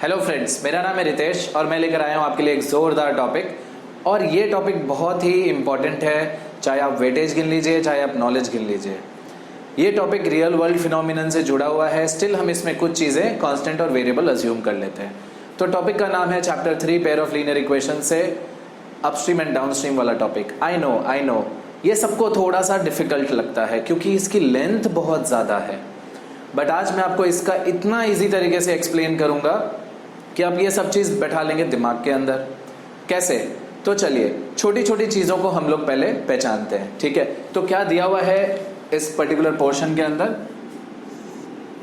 Hello friends, मेरा नाम है रितेश और मैं लेकर आया हूँ आपके लिए एक ज़ोरदार टॉपिक। और ये टॉपिक बहुत ही इम्पॉर्टेंट है, चाहे आप वेटेज गिन लीजिए चाहे आप नॉलेज गिन लीजिए। ये टॉपिक रियल वर्ल्ड फिनोमिनन से जुड़ा हुआ है। स्टिल हम इसमें कुछ चीज़ें कांस्टेंट और वेरिएबल अज्यूम कर लेते हैं। तो टॉपिक का नाम है chapter 3 pair of linear equation से अपस्ट्रीम एंड डाउनस्ट्रीम वाला टॉपिक। आई नो ये सबको थोड़ा सा डिफिकल्ट लगता है क्योंकि इसकी लेंथ बहुत ज़्यादा है, बट आज मैं आपको इसका इतना इजी तरीके से एक्सप्लेन करूंगा कि आप ये सब चीज़ बैठा लेंगे दिमाग के अंदर। कैसे? तो चलिए छोटी छोटी चीज़ों को हम लोग पहले पहचानते हैं, ठीक है। तो क्या दिया हुआ है इस पर्टिकुलर पोर्शन के अंदर?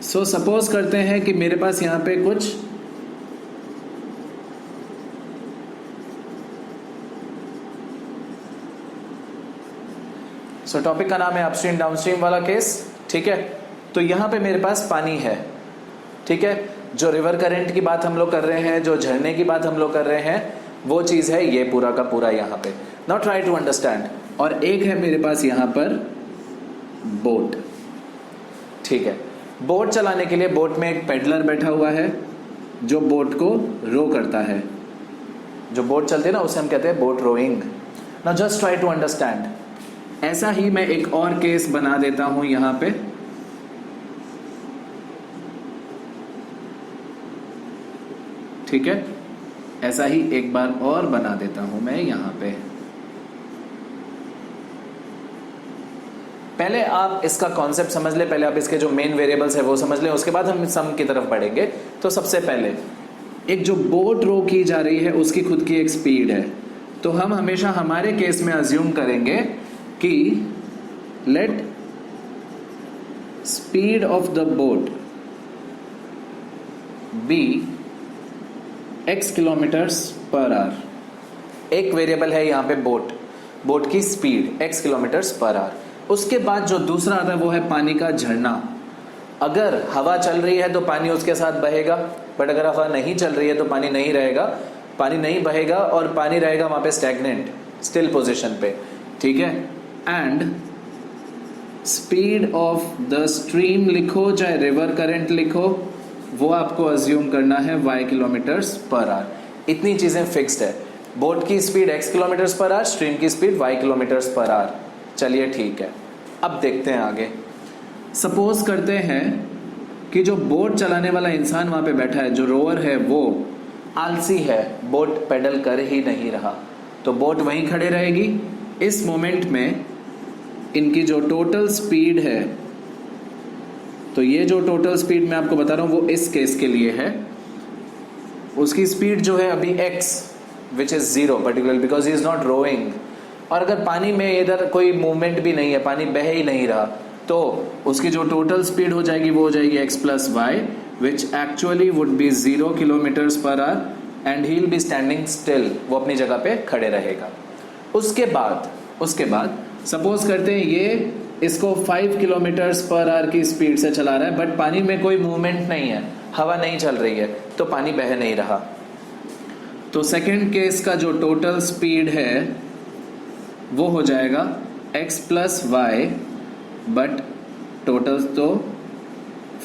सो सपोज करते हैं कि मेरे पास यहाँ पे कुछ टॉपिक का नाम है अपस्ट्रीम डाउनस्ट्रीम वाला केस, ठीक है। तो यहाँ पे मेरे पास पानी है, ठीक है। जो रिवर करंट की बात हम लोग कर रहे हैं, जो झरने की बात हम लोग कर रहे हैं, वो चीज़ है ये पूरा का पूरा यहाँ पे। Now try to understand. और एक है मेरे पास यहाँ पर बोट, ठीक है। बोट चलाने के लिए बोट में एक पेडलर बैठा हुआ है जो बोट को रो करता है। जो बोट चलती है ना उसे हम कहते हैं boat rowing. Now just try to understand. ऐसा ही मैं एक और केस बना देता हूं यहां पे। ठीक है, ऐसा ही एक बार और बना देता हूं मैं यहां पे। पहले आप इसका कॉन्सेप्ट समझ ले, पहले आप इसके जो मेन वेरिएबल्स है वो समझ ले, उसके बाद हम सम की तरफ बढ़ेंगे। तो सबसे पहले एक जो बोट रो की जा रही है उसकी खुद की एक स्पीड है। तो हम हमेशा हमारे केस में अज्यूम करेंगे कि let speed of the boat be x kilometres per hour. एक वेरिएबल है यहाँ पे बोट की speed x kilometres per hour. उसके बाद जो दूसरा आता है वो है पानी का झरना। अगर हवा चल रही है तो पानी उसके साथ बहेगा, बट अगर हवा नहीं चल रही है तो पानी नहीं रहेगा, पानी नहीं बहेगा और पानी रहेगा वहां पे स्टैग्नेंट, स्टिल पोजीशन पे, ठीक है। And speed of the stream लिखो चाहे रिवर करंट लिखो, वो आपको अज्यूम करना है y किलोमीटर्स पर आवर। इतनी चीजें फिक्स्ड है। बोट की speed x kilometres per hour, stream की speed y kilometres per hour. चलिए ठीक है, अब देखते हैं आगे। सपोज करते हैं कि जो बोट चलाने वाला इंसान वहां पे बैठा है, जो रोअर है, वो आलसी है, बोट पेडल कर ही नहीं रहा, तो बोट वहीं खड़े रहेगी। इस मोमेंट में इनकी जो टोटल स्पीड है, तो ये जो टोटल स्पीड मैं आपको बता रहा हूं वो इस केस के लिए है, उसकी स्पीड जो है अभी x which is 0 particular because he is not rowing. और अगर पानी में इधर कोई मूवमेंट भी नहीं है, पानी बह ही नहीं रहा, तो उसकी जो टोटल स्पीड हो जाएगी वो हो जाएगी x plus y, which actually would be 0 kilometres per hour and he will be standing still, वो अपनी जगह पे खड़े रहेगा। उसके बाद सपोज करते हैं ये इसको 5 किलोमीटर्स पर आवर की स्पीड से चला रहा है, बट पानी में कोई मूवमेंट नहीं है, हवा नहीं चल रही है, तो पानी बह नहीं रहा। तो सेकंड केस का जो टोटल स्पीड है वो हो जाएगा x plus y, but total तो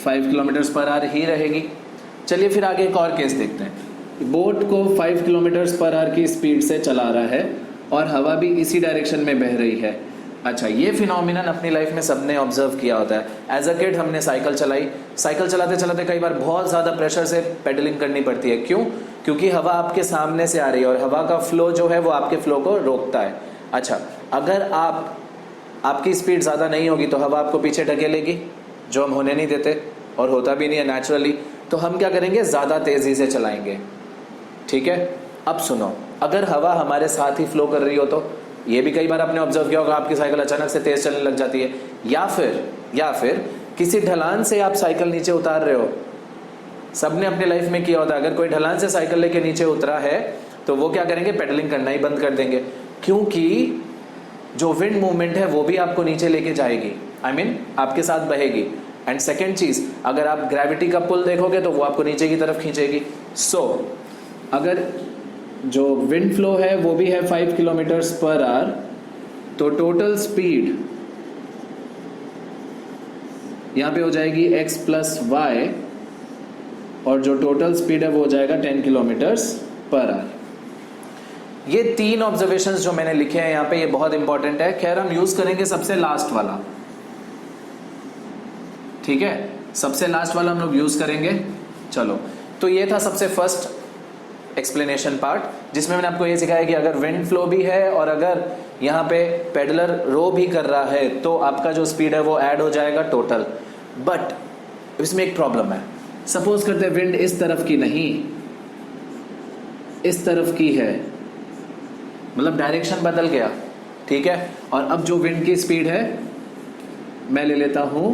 5 किलोमीटर्स पर आवर ही रहेगी। चलिए फिर आगे एक और केस देखते हैं। बोट को 5 किलोमीटर्स पर आवर की स्पीड से चला रहा है और हवा भी इसी डायरेक्शन में बह रही है। अच्छा, ये फिनोमिनन अपनी लाइफ में सबने ऑब्जर्व किया होता है। एज अ किड हमने साइकिल चलाई, साइकिल चलाते चलाते कई बार बहुत ज़्यादा प्रेशर से पेडलिंग करनी पड़ती है। क्यों? क्योंकि हवा आपके सामने से आ रही है और हवा का फ्लो जो है वो आपके फ्लो को रोकता है। अच्छा, अगर आपकी स्पीड ज़्यादा नहीं होगी तो हवा आपको पीछे ढकेलेगी, जो हम होने नहीं देते और होता भी नहीं है नेचुरली। तो हम क्या करेंगे, ज़्यादा तेज़ी से चलाएंगे, ठीक है। अब सुनो, अगर हवा हमारे साथ ही फ्लो कर रही हो तो ये भी कई बार आपने ऑब्जर्व किया होगा, आपकी साइकिल अचानक से तेज चलने लग जाती है, या फिर किसी ढलान से आप साइकिल नीचे उतार रहे हो। सबने अपने लाइफ में किया होता है, अगर कोई ढलान से साइकिल लेके नीचे उतरा है तो वो क्या करेंगे, पेडलिंग करना ही बंद कर देंगे, क्योंकि जो विंड मूवमेंट है वो भी आपको नीचे लेके जाएगी, आई मीन आपके साथ बहेगी। एंड सेकेंड चीज, अगर आप ग्रेविटी का पुल देखोगे तो वो आपको नीचे की तरफ खींचेगी। सो अगर जो विंड फ्लो है वो भी है 5 किलोमीटर्स पर आवर, तो टोटल स्पीड यहाँ पे हो जाएगी x प्लस वाई और जो टोटल स्पीड है वो हो जाएगा 10 किलोमीटर्स पर आवर। ये 3 ऑब्जर्वेशंस जो मैंने लिखे हैं यहाँ पे, ये बहुत इंपॉर्टेंट है। खैर हम यूज करेंगे सबसे लास्ट वाला, ठीक है, सबसे लास्ट वाला हम लोग यूज करेंगे। चलो, तो ये था सबसे फर्स्ट एक्सप्लेनेशन पार्ट, जिसमें मैंने आपको ये सिखाया कि अगर विंड फ्लो भी है और अगर यहाँ पे पेडलर रो भी कर रहा है तो आपका जो स्पीड है वो ऐड हो जाएगा टोटल। बट इसमें एक प्रॉब्लम है। सपोज करते हैं विंड इस तरफ की नहीं, इस तरफ की है, मतलब डायरेक्शन बदल गया, ठीक है। और अब जो विंड की स्पीड है मैं ले लेता हूं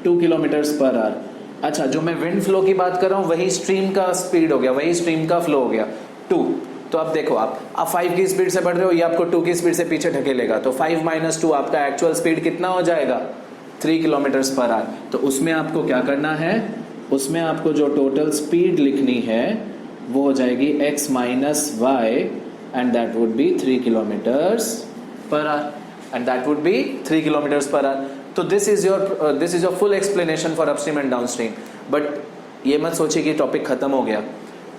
2 किलोमीटर्स पर आवर। अच्छा, जो मैं विंड फ्लो की बात कर रहा हूं वही स्ट्रीम का स्पीड हो गया, वही स्ट्रीम का फ्लो हो गया 2। तो अब देखो, आप 5 की स्पीड से बढ़ रहे हो, ये आपको 2 की स्पीड से पीछे ढकेलेगा, तो 5 - 2 आपका एक्चुअल स्पीड कितना हो जाएगा? 3 किलोमीटर्स पर आवर। तो उसमें आपको क्या करना है, उसमें आपको जो टोटल स्पीड लिखनी है वो हो जाएगी x - y and that would be 3 kilometers per hour, and that would be 3 kilometers per hour. तो this is your full explanation for upstream and downstream. But ये मत सोचिए कि टॉपिक खत्म हो गया,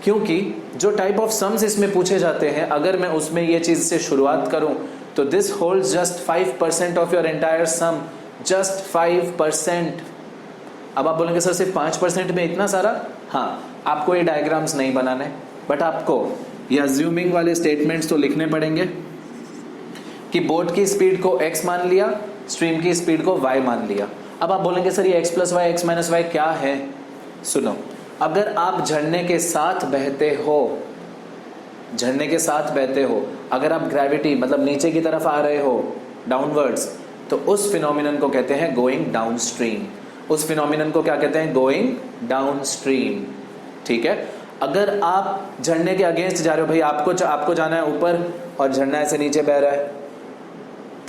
क्योंकि जो टाइप ऑफ सम्स इसमें पूछे जाते हैं, अगर मैं उसमें ये चीज से शुरुआत करूं तो this holds just 5% of your entire sum, just 5%। अब आप बोलेंगे सर सिर्फ 5% में इतना सारा? हाँ, आपको ये डायग्राम्स नहीं बनाने, बट आपको ये अज्यूमिंग वाले स्टेटमेंट्स तो लिखने पड़ेंगे कि बोट की स्पीड को x मान लिया, स्ट्रीम की स्पीड को y मान लिया। अब आप बोलेंगे सर ये x + y x - y क्या है? सुनो, अगर आप झरने के साथ बहते हो, झरने के साथ बहते हो, अगर आप ग्रेविटी मतलब नीचे की तरफ आ रहे हो, डाउनवर्ड्स, तो उस फिनोमिनन को कहते हैं गोइंग डाउनस्ट्रीम। उस फिनोमिनन को क्या कहते हैं? गोइंग डाउनस्ट्रीम, ठीक है। अगर आप झरने के अगेंस्ट जा रहे हो, भाई आपको जाना है ऊपर और झरना ऐसे नीचे बह रहा है,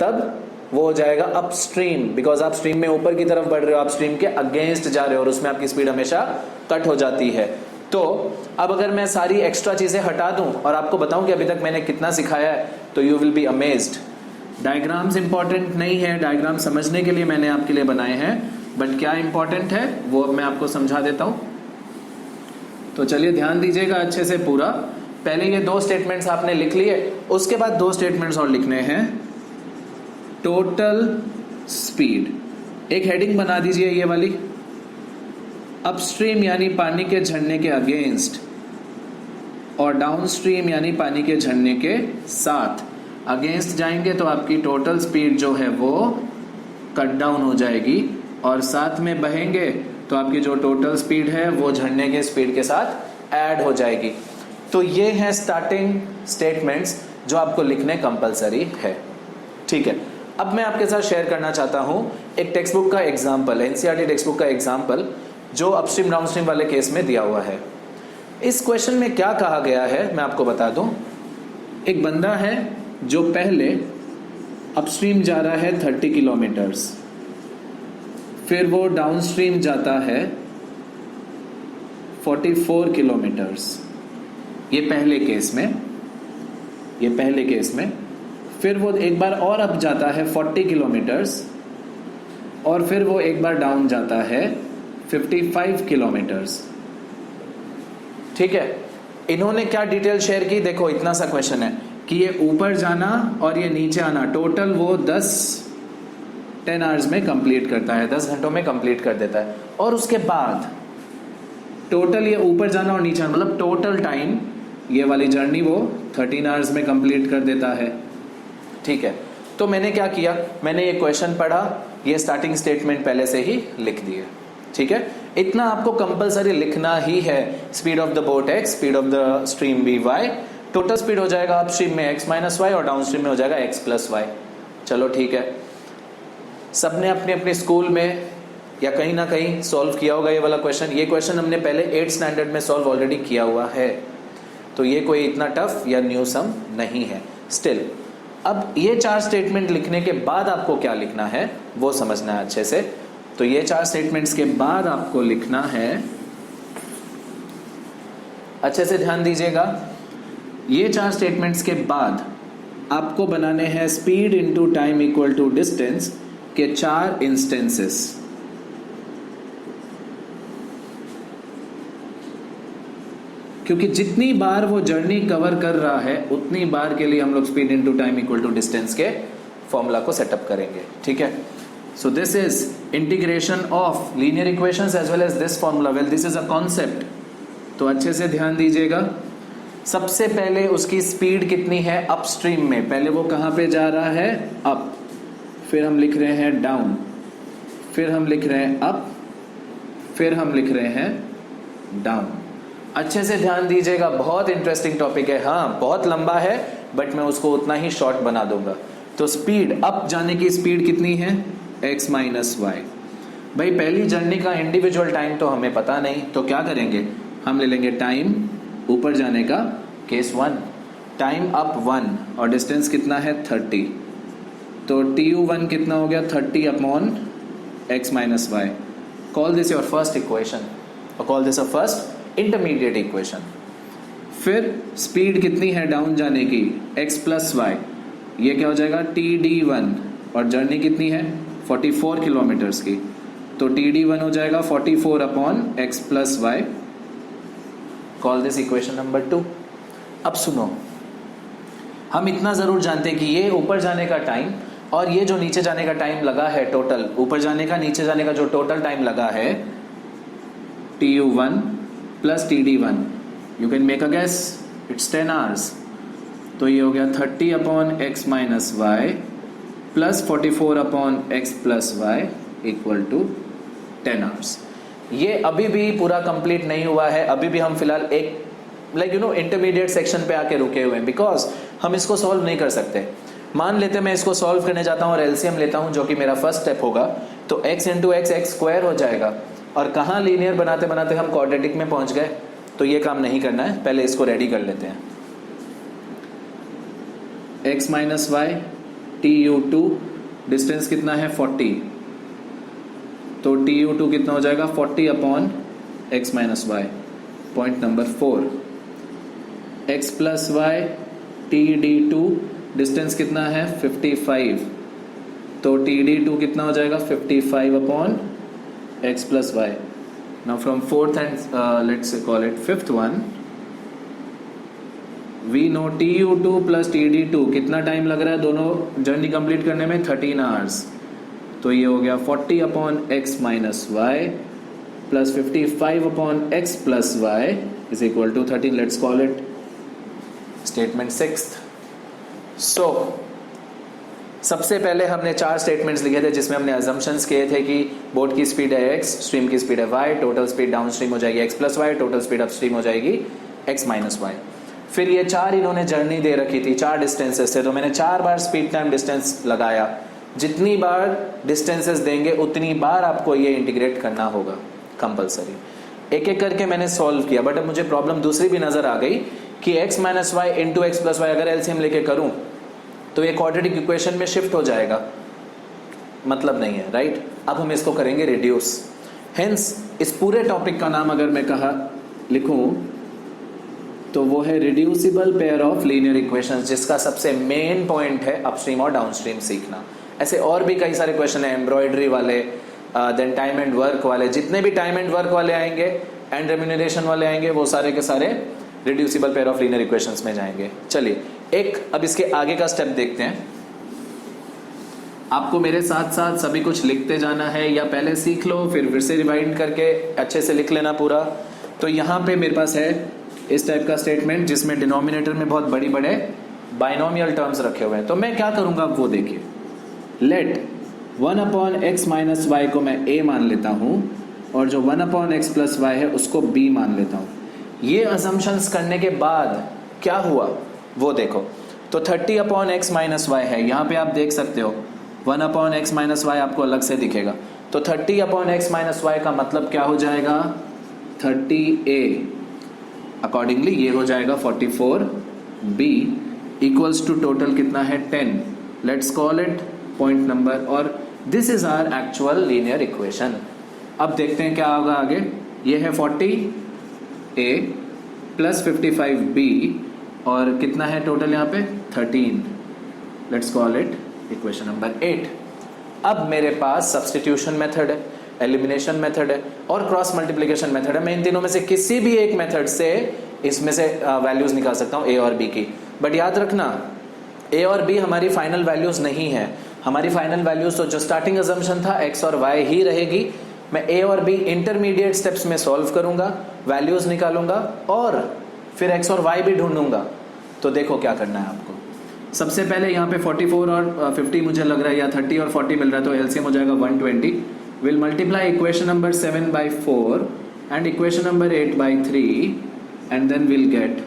तब वो हो जाएगा अपस्ट्रीम, बिकॉज आप स्ट्रीम में ऊपर की तरफ बढ़ रहे हो, आप स्ट्रीम के अगेंस्ट जा रहे हो और उसमें आपकी स्पीड हमेशा कट हो जाती है। तो अब अगर मैं सारी एक्स्ट्रा चीजें हटा दूं और आपको बताऊं कि अभी तक मैंने कितना सिखाया है, तो you will be amazed. Diagrams important नहीं है, डायग्राम समझने के लिए मैंने आपके लिए बनाए हैं, बट क्या इंपॉर्टेंट है वो मैं आपको समझा देता हूं। तो चलिए ध्यान दीजिएगा अच्छे से पूरा। पहले ये 2 स्टेटमेंट्स आपने लिख लिए, उसके बाद 2 स्टेटमेंट्स और लिखने हैं। टोटल स्पीड, एक हेडिंग बना दीजिए ये वाली, अपस्ट्रीम यानी पानी के झरने के अगेंस्ट और डाउनस्ट्रीम यानी पानी के झरने के साथ। अगेंस्ट जाएंगे तो आपकी टोटल स्पीड जो है वो कट डाउन हो जाएगी, और साथ में बहेंगे तो आपकी जो टोटल स्पीड है वो झरने के स्पीड के साथ ऐड हो जाएगी। तो ये हैं स्टार्टिंग स्टेटमेंट्स जो आपको लिखने कंपलसरी है, ठीक है। अब मैं आपके साथ शेयर करना चाहता हूं एक टेक्स्ट बुक का एग्जाम्पल, एनसीईआरटी टेक्स्ट बुक का एग्जाम्पल, जो अपस्ट्रीम डाउनस्ट्रीम वाले केस में दिया हुआ है। इस क्वेश्चन में क्या कहा गया है मैं आपको बता दूं। एक बंदा है जो पहले अपस्ट्रीम जा रहा है 30 किलोमीटर्स, फिर वो डाउनस्ट्रीम जाता है 44 किलोमीटर्स, ये पहले केस में। फिर वो एक बार और अप जाता है 40 किलोमीटर्स, और फिर वो एक बार डाउन जाता है 55 किलोमीटर्स, ठीक है। इन्होंने क्या डिटेल शेयर की, देखो इतना सा क्वेश्चन है कि ये ऊपर जाना और ये नीचे आना, टोटल वो 10 आवर्स में कंप्लीट करता है, 10 घंटों में कंप्लीट कर देता है। और उसके बाद टोटल ये ऊपर जाना और नीचे आना, मतलब टोटल टाइम ये वाली जर्नी वो 13 आवर्स में कंप्लीट कर देता है, ठीक है। तो मैंने क्या किया, मैंने ये क्वेश्चन पढ़ा, ये स्टार्टिंग स्टेटमेंट पहले से ही लिख दिए, ठीक है। इतना आपको कंपलसरी लिखना ही है। Speed of the boat x, speed of the stream भी y, टोटल स्पीड हो जाएगा अप स्ट्रीम में x - y और डाउन स्ट्रीम में हो जाएगा x + y। चलो ठीक है, सबने अपने अपने स्कूल में या कहीं ना कहीं सॉल्व किया होगा ये वाला क्वेश्चन। ये क्वेश्चन हमने पहले 8th स्टैंडर्ड में सॉल्व ऑलरेडी किया हुआ है, तो ये कोई इतना टफ या न्यू सम नहीं है। स्टिल अब ये 4 स्टेटमेंट लिखने के बाद आपको क्या लिखना है वो समझना है अच्छे से। तो ये 4 स्टेटमेंट्स के बाद आपको लिखना है, अच्छे से ध्यान दीजिएगा, ये 4 स्टेटमेंट्स के बाद आपको बनाने हैं speed into time equal to distance के 4 इंस्टेंसेस। क्योंकि जितनी बार वो जर्नी कवर कर रहा है उतनी बार के लिए हम लोग speed into time equal to distance के फॉर्मूला को सेटअप करेंगे, ठीक है। So this is integration of linear equations as well as this formula. Well this is a concept, तो अच्छे से ध्यान दीजिएगा। सबसे पहले उसकी स्पीड कितनी है अपस्ट्रीम में, पहले वो कहाँ पे जा रहा है, अप, फिर हम लिख रहे हैं डाउन, फिर हम लिख रहे हैं अप, फिर हम लिख रहे हैं डाउन। अच्छे से ध्यान दीजिएगा, बहुत इंटरेस्टिंग टॉपिक है। हाँ बहुत लंबा है बट मैं उसको उतना ही शॉर्ट बना दूंगा। तो स्पीड अप जाने की स्पीड कितनी है, x माइनस वाई। भाई पहली जर्नी का इंडिविजुअल टाइम तो हमें पता नहीं, तो क्या करेंगे, हम ले लेंगे टाइम ऊपर जाने का केस 1, टाइम अप 1 और डिस्टेंस कितना है 30, तो tu1 कितना हो गया 30 upon x minus y. Call this your first equation और call this a first intermediate equation. फिर स्पीड कितनी है डाउन जाने की, x प्लस वाई, ये क्या हो जाएगा td1 और जर्नी कितनी है 44 किलोमीटर्स की, तो td1 हो जाएगा 44 upon x plus y. Call this equation number 2। अब सुनो, हम इतना जरूर जानते हैं कि ये ऊपर जाने का टाइम और ये जो नीचे जाने का टाइम लगा है, टोटल ऊपर जाने का नीचे जाने का जो टोटल टाइम लगा है tu1 plus td1, you can make a guess, it's 10 hours. तो ये हो गया 30 upon x minus y plus 44 upon x plus y equal to 10 hours. ये अभी भी पूरा कंप्लीट नहीं हुआ है, अभी भी हम फिलहाल एक इंटरमीडिएट सेक्शन पे आके रुके हुए हैं, बिकॉज हम इसको सॉल्व नहीं कर सकते। मान लेते मैं इसको सॉल्व करने जाता हूँ और एलसीएम लेता हूँ, जो कि मेरा फर्स्ट स्टेप होगा, तो x into x x square हो जाएगा और कहाँ लीनियर बनाते बनाते हम क्वाड्रेटिक में पहुंच गए। तो ये काम नहीं करना है, पहले इसको रेडी कर लेते हैं। x minus Y tu2, distance कितना है 40, तो tu2 कितना हो जाएगा 40 upon x minus y. Point number 4, x plus y td2, distance कितना है 55, तो td2 कितना हो जाएगा 55 upon x plus y. Now from fourth and let's call it fifth one, we know tu2 plus td2 कितना टाइम लग रहा है दोनों जर्नी कंप्लीट करने में, 13 आवर्स। तो ये हो गया 40 upon x minus y plus 55 upon x plus y is equal to 13। Let's call it statement 6। So सबसे पहले हमने 4 स्टेटमेंट्स लिखे थे जिसमें हमने अजम्पशंस किए थे कि बोट की स्पीड है x, स्ट्रीम की स्पीड है y, total speed downstream हो जाएगी x plus y, total speed upstream हो जाएगी x माइनस वाई। फिर ये 4 इन्होंने जर्नी दे रखी थी, 4 डिस्टेंसेस थे, तो मैंने 4 बार स्पीड टाइम डिस्टेंस लगाया। जितनी बार डिस्टेंसेस देंगे उतनी बार आपको ये इंटीग्रेट करना होगा कंपलसरी। एक एक करके मैंने सॉल्व किया, बट अब मुझे प्रॉब्लम दूसरी भी नजर आ गई कि x minus y into x plus y अगर एलसीएम लेके करूं तो ये क्वाड्रेटिक इक्वेशन में शिफ्ट हो जाएगा, मतलब नहीं है, राइट। अब हम इसको करेंगे रिड्यूस। हेंस इस पूरे टॉपिक का नाम अगर मैं कहा लिखूं तो वो है reducible pair of linear equations, जिसका सबसे मेन पॉइंट है अपस्ट्रीम और डाउनस्ट्रीम सीखना। ऐसे और भी कई सारे क्वेश्चन है, एम्ब्रॉयडरी वाले, देन टाइम एंड वर्क वाले, जितने भी टाइम एंड वर्क वाले आएंगे एंड रेम्यूनरेशन वाले आएंगे वो सारे के सारे reducible pair of linear equations में जाएंगे। चलिए एक अब इसके आगे का स्टेप देखते हैं। आपको मेरे साथ साथ सभी कुछ लिखते जाना है, या पहले सीख लो फिर से रिवाइंड करके अच्छे से लिख लेना पूरा। तो यहाँ पे मेरे पास है इस टाइप का स्टेटमेंट जिसमें डिनोमिनेटर में बहुत बड़ी बड़े बाइनोमियल टर्म्स रखे हुए हैं। तो मैं क्या करूंगा वो देखिए, let 1 upon x minus y को मैं a मान लेता हूं और जो 1 अपॉन एक्स प्लस वाई है उसको b मान लेता हूं। ये असम्पशंस करने के बाद क्या हुआ वो देखो। तो 30 अपॉन एक्स माइनस वाई है, यहाँ पे आप देख सकते हो 1 अपॉन एक्स माइनस वाई आपको अलग से दिखेगा। तो 30 अपॉन एक्स माइनस वाई का मतलब क्या हो जाएगा 30a, अकॉर्डिंगली ये हो जाएगा 44b इक्वल्स टू टोटल कितना है 10। Let's call it point number, और this is our actual linear equation. अब देखते हैं क्या होगा आगे। ये है 40a प्लस 55b और कितना है टोटल यहाँ पे 13। Let's call it equation number 8। अब मेरे पास सब्स्टिट्यूशन मेथड है, एलिमिनेशन मेथड है और क्रॉस मल्टीप्लिकेशन मेथड है। मैं इन तीनों में से किसी भी एक मेथड से इसमें से वैल्यूज़ निकाल सकता हूँ ए और बी की। बट याद रखना ए और बी हमारी फाइनल वैल्यूज़ नहीं है। हमारी फाइनल वैल्यूज़ तो जो स्टार्टिंग अजम्पशन था एक्स और वाई ही रहेगी। मैं ए और बी इंटरमीडिएट स्टेप्स में सॉल्व करूंगा, वैल्यूज़ निकालूंगा और फिर एक्स और वाई भी ढूंढूंगा। तो देखो क्या करना है आपको। सबसे पहले यहाँ पे 44 और 50 मुझे लग रहा है, या 30 और 40 मिल रहा है, तो एलसीएम हो जाएगा 120। Will multiply equation number 7 by 4 and equation number 8 by 3 and then will get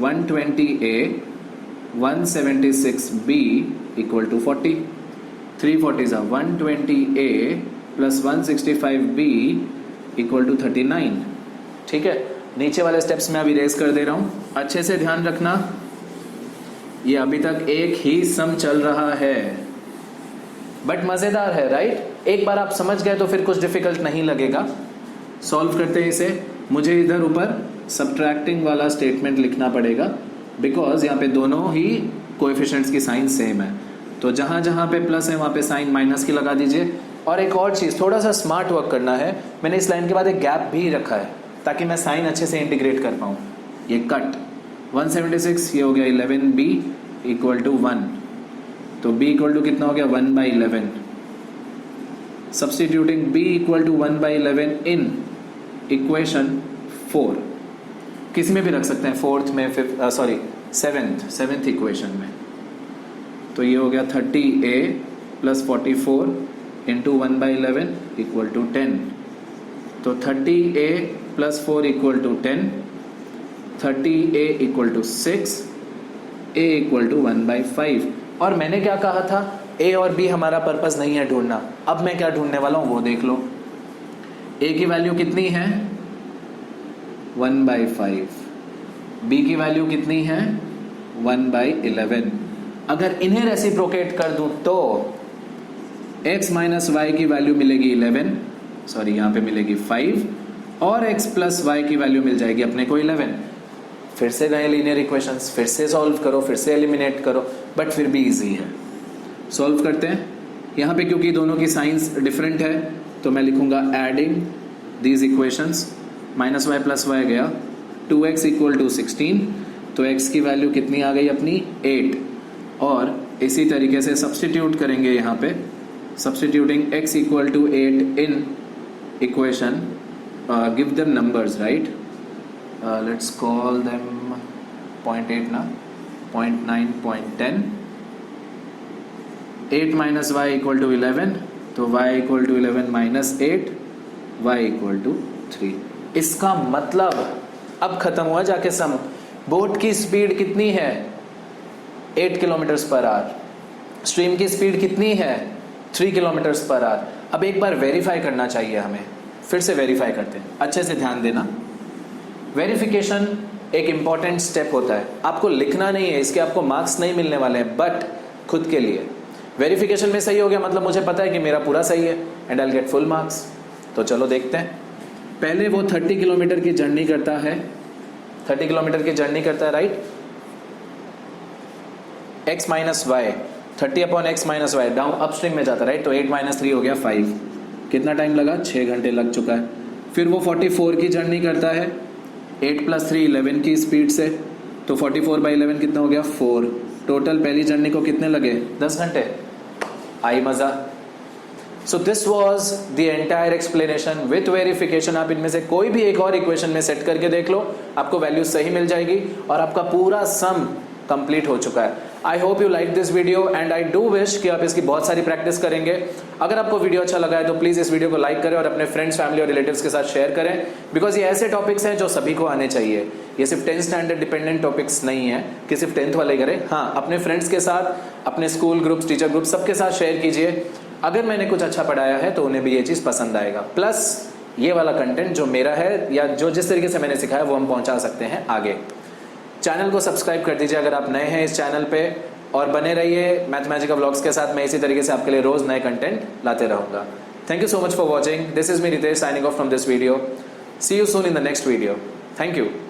120a 176b equal to 40। 3 40s are 120a plus 165b equal to 39। ठीक है, नीचे वाले स्टेप्स में अभी इरेज कर दे रहा हूं। अच्छे से ध्यान रखना, ये अभी तक एक ही सम चल रहा है बट मजेदार है, राइट। एक बार आप समझ गए तो फिर कुछ डिफिकल्ट नहीं लगेगा। सॉल्व करते हैं इसे। मुझे इधर ऊपर सब्ट्रैक्टिंग वाला स्टेटमेंट लिखना पड़ेगा बिकॉज यहाँ पे दोनों ही कोएफिशिएंट्स की साइन सेम है। तो जहां जहां पे प्लस है वहां पे साइन माइनस की लगा दीजिए। और एक और चीज, थोड़ा सा स्मार्ट वर्क करना है। मैंने इस लाइन के बाद एक गैप भी रखा है ताकि मैं साइन अच्छे से इंटीग्रेट कर पाऊं। ये कट 176, ये हो गया 11b इक्वल टू 1। तो b इक्वल टू कितना हो गया 1/11। Substituting b equal to 1/11 in equation 4, किसी में भी रख सकते हैं, फोर्थ में, फिफ्थ, सॉरी सेवेंथ इक्वेशन में। तो ये हो गया 30a plus 44 into 1/11 equal to 10। तो 30a plus 4 equal to 10, 30a equal to 6, a equal to 1/5। और मैंने क्या कहा था, a और b हमारा पर्पस नहीं है ढूंढना। अब मैं क्या ढूंढने वाला हूं वो देख लो। a की वैल्यू कितनी है 1/5, b की वैल्यू कितनी है 1/11। अगर इन्हें रेसिप्रोकेट कर दूं तो x माइनस वाई की वैल्यू मिलेगी 11, सॉरी यहाँ पे मिलेगी 5, और x प्लस वाई की वैल्यू मिल जाएगी अपने को 11। फिर से गए लीनियर इक्वेशंस, फिर से सॉल्व करो, फिर से एलिमिनेट करो, बट फिर भी इजी है। सॉल्व करते हैं। यहाँ पे क्योंकि दोनों की साइंस डिफरेंट है तो मैं लिखूंगा adding these equations. Minus y plus y गया, 2x इक्वल टू 16, तो x की वैल्यू कितनी आ गई अपनी 8। और इसी तरीके से सब्सटीट्यूट करेंगे यहाँ पे, substituting x equal to 8 in equation, give them numbers, right. Let's call them 0.8 ना, 0.9, 0.10। 8 माइनस वाई इक्वल टू 11, तो y equal to 11 minus 8, y equal to 3। इसका मतलब अब खत्म हुआ जाके सम। बोट की स्पीड कितनी है 8 किलोमीटर्स पर आवर, स्ट्रीम की स्पीड कितनी है 3 किलोमीटर्स पर आवर। अब एक बार वेरीफाई करना चाहिए हमें, फिर से वेरीफाई करते हैं। अच्छे से ध्यान देना, वेरिफिकेशन एक इंपॉर्टेंट स्टेप होता है। आपको लिखना नहीं है, इसके आपको मार्क्स नहीं मिलने वाले हैं, बट खुद के लिए वेरिफिकेशन में सही हो गया मतलब मुझे पता है कि मेरा पूरा सही है and I will get full marks. तो चलो देखते हैं। पहले वो 30 किलोमीटर की जर्नी करता है, 30 किलोमीटर की जर्नी करता है, right. x minus y, 30/x minus y, down upstream में जाता है, राइट। तो 8 माइनस 3 हो गया 5। कितना टाइम लगा 6 घंटे लग चुका है। फिर वो 44 की जर्नी करता है 8 प्लस 3 11 की स्पीड से, तो 44/11 कितना हो गया 4। टोटल पहली जर्नी को कितने लगे 10 घंटे। आई मजा। So this was the entire explanation with verification. आप इनमें से कोई भी एक और इक्वेशन में सेट करके देख लो, आपको वैल्यू सही मिल जाएगी और आपका पूरा सम कंप्लीट हो चुका है। I hope you like this video and I do wish कि आप इसकी बहुत सारी प्रैक्टिस करेंगे। अगर आपको वीडियो अच्छा लगा है तो प्लीज इस वीडियो को लाइक करें और अपने फ्रेंड्स, फैमिली और रिलेटिव्स के साथ शेयर करें, बिकॉज ये ऐसे टॉपिक्स हैं जो सभी को आने चाहिए। ये सिर्फ 10th स्टैंडर्ड डिपेंडेंट टॉपिक्स नहीं है कि सिर्फ 10th वाले करें। हाँ, अपने फ्रेंड्स के साथ, अपने स्कूल ग्रुप्स, टीचर ग्रुप, सबके साथ शेयर कीजिए। अगर मैंने कुछ अच्छा पढ़ाया है तो उन्हें भी ये चीज़ पसंद आएगा। प्लस ये वाला कंटेंट जो मेरा है या जो जिस तरीके से मैंने सिखाया वो हम पहुंचा सकते हैं आगे। चैनल को सब्सक्राइब कर दीजिए अगर आप नए हैं इस चैनल पे, और बने रहिए मैथमेटिकल व्लॉग्स के साथ। मैं इसी तरीके से आपके लिए रोज नए कंटेंट लाते रहूंगा। Thank you so much for watching. This is me Ritesh signing off from this video. See you soon in the next video. Thank you.